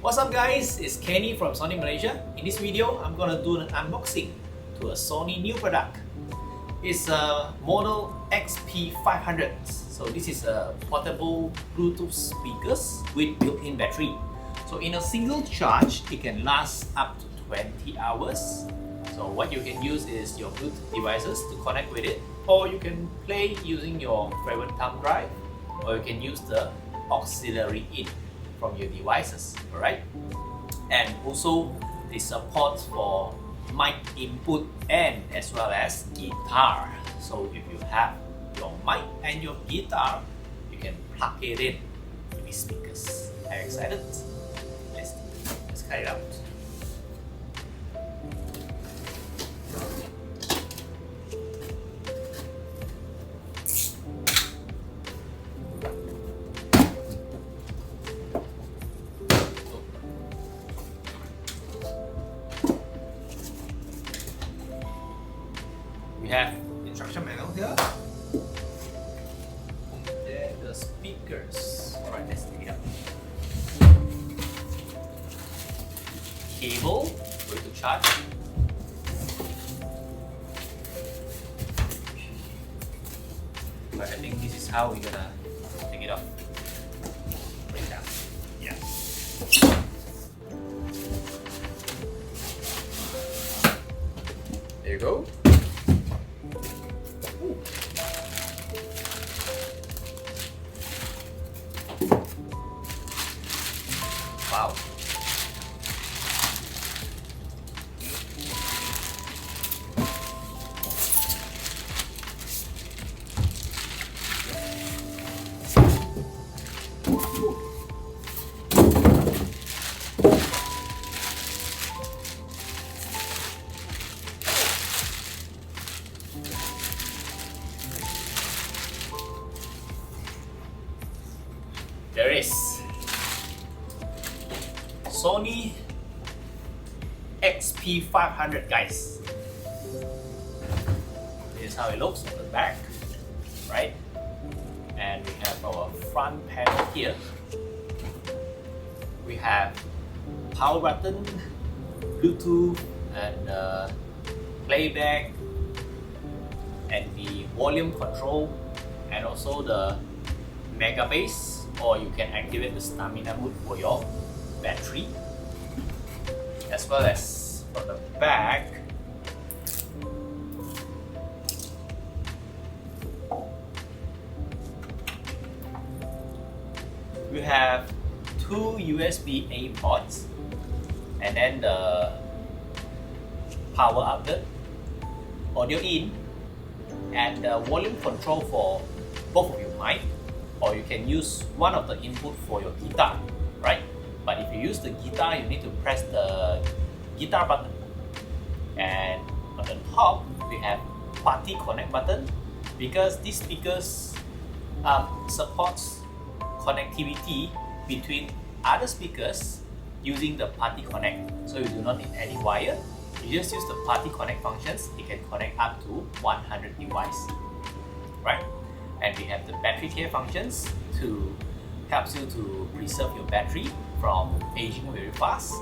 What's up guys, it's Kenny from Sony Malaysia. In this video, I'm gonna do an unboxing to a Sony new product. It's a model XP500. So this is a portable Bluetooth speakers with built-in battery. So in a single charge, it can last up to 20 hours. So what you can use is your Bluetooth devices to connect with it, or you can play using your favorite thumb drive, or you can use the auxiliary in from your devices, alright? And also it supports for mic input and as well as guitar. So if you have your mic and your guitar, you can plug it in to these speakers. Are you excited? Let's cut it out. We have instruction manual here. Then the speakers. Alright, let's take it out. Cable for it to charge. But I think this is how we're gonna take it off. Bring it down. Yeah. There you go. Wow. There is Sony XP500, guys. This is how it looks on the back, right? And we have our front panel here. We have power button, Bluetooth, and playback, and the volume control, and also the mega bass, or you can activate the stamina mode for your battery, as well as from the back we have two USB-A ports, and then the power outlet, audio in, and the volume control for both of your mic, or you can use one of the input for your guitar, right? But if you use the guitar, you need to press the guitar button. And on the top, we have party connect button, because these speakers supports connectivity between other speakers using the party connect. So you do not need any wire. You just use the party connect functions. It can connect up to 100 devices, right? And we have the battery care functions to helps you to preserve your battery from aging very fast,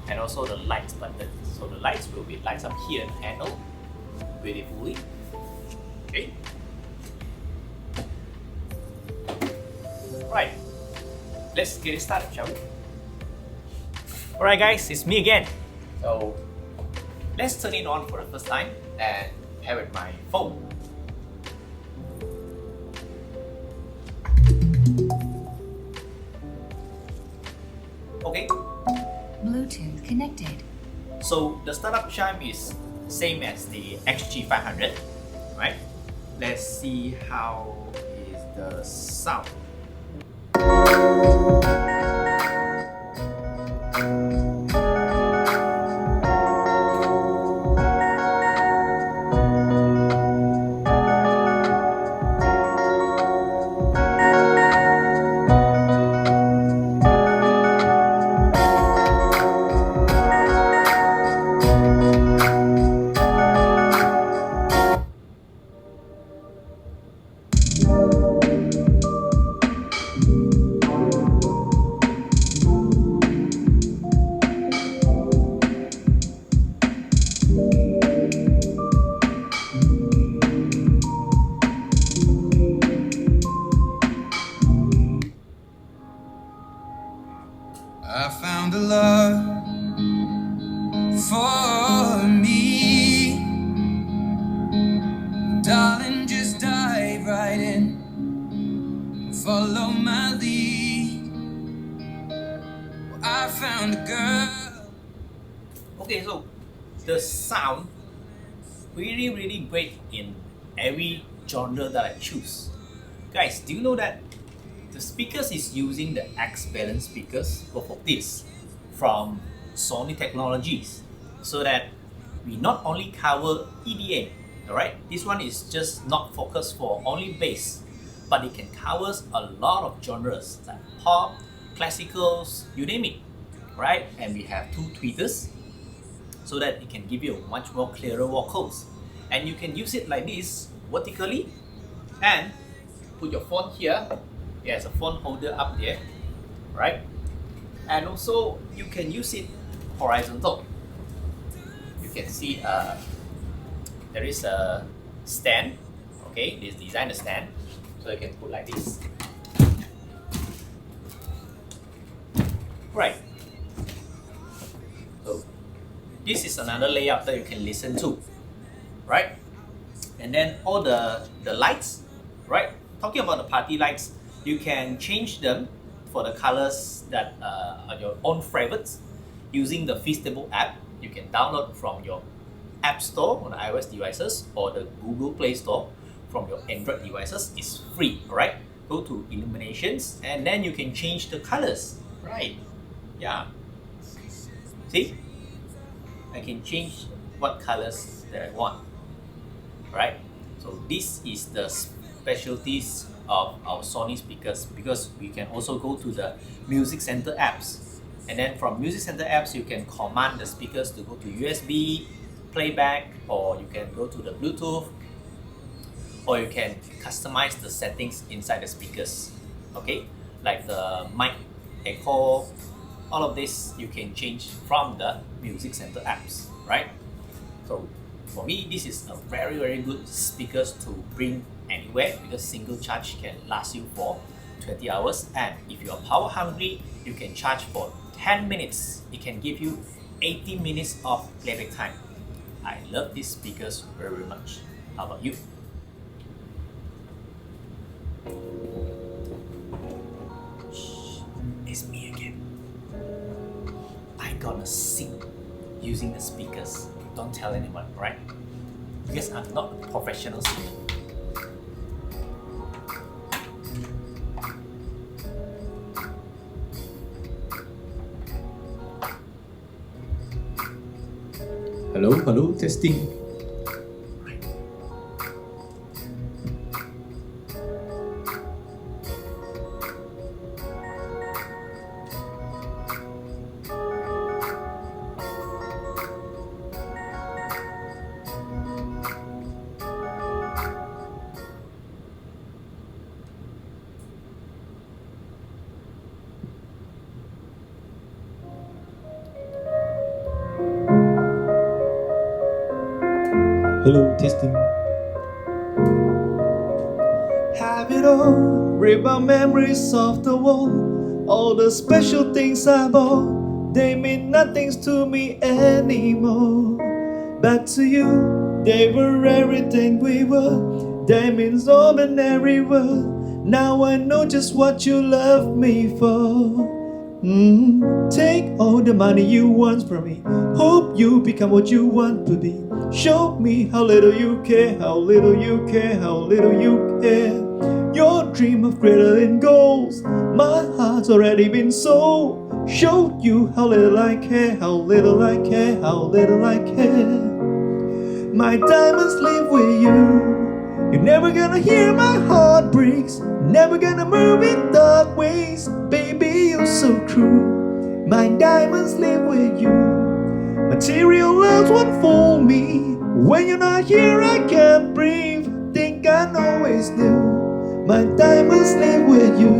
and also the lights button. So the lights will be lights up here in the handle beautifully. Okay. Right. Let's get it started, shall we? Alright guys, it's me again. So let's turn it on for the first time and pair with my phone. Okay. Bluetooth connected. So the startup chime is same as the XG500, right? Let's see how is the sound. follow my lead. Well, I found a girl. Okay, so the sound really great in every genre that I choose. Guys, do you know that the speakers is using the X balance speakers, both of these, from Sony Technologies, so that we not only cover EDM, alright? This one is just not focused for only bass, but it can cover a lot of genres like pop, classicals, you name it, right? And we have two tweeters, so that it can give you a much more clearer vocals. And you can use it like this, vertically, and put your phone here. There's a phone holder up there, right? And also you can use it horizontal. You can see there is a stand. Okay, this design a stand, so you can put like this. Right. So this is another layout that you can listen to, right? And then all the lights, right? Talking about the party lights, you can change them for the colors that are your own favorites using the Fiestable app. You can download from your App Store on the iOS devices or the Google Play Store from your Android devices. It's free, alright? Go to illuminations and then you can change the colors, right? Yeah. See? I can change what colors that I want, right? So this is the specialties of our Sony speakers, because we can also go to the Music Centre apps, and then from Music Centre apps you can command the speakers to go to USB, playback, or you can go to the Bluetooth, or you can customize the settings inside the speakers, okay, like the mic, echo, all of this you can change from the Music Centre apps, right? So for me, this is a very good speakers to bring anywhere, because single charge can last you for 20 hours, and if you are power hungry, you can charge for 10 minutes. It can give you 80 minutes of playback time. I love these speakers very much. How about you? Shh, it's me again. I'm gonna sing using the speakers. Don't tell anyone, right? Because I'm not a professional singer. Hello, testing. Hello, testing. Have it all, rip out memories off the wall. All the special things I bought, they mean nothing to me anymore. Back to you, they were everything we were. They means ordinary word. Now I know just what you love me for. Take all the money you want from me. Hope you become what you want to be. Show me how little you care, how little you care, how little you care. Your dream of greater than goals, my heart's already been sold. Show you how little I care, how little I care, how little I care. My diamonds live with you. You're never gonna hear my heart breaks, never gonna move in dark ways. Baby, you're so true. My diamonds live with you. Material loves won't fool me. When you're not here, I can't breathe. Think I always knew. My diamonds live with you.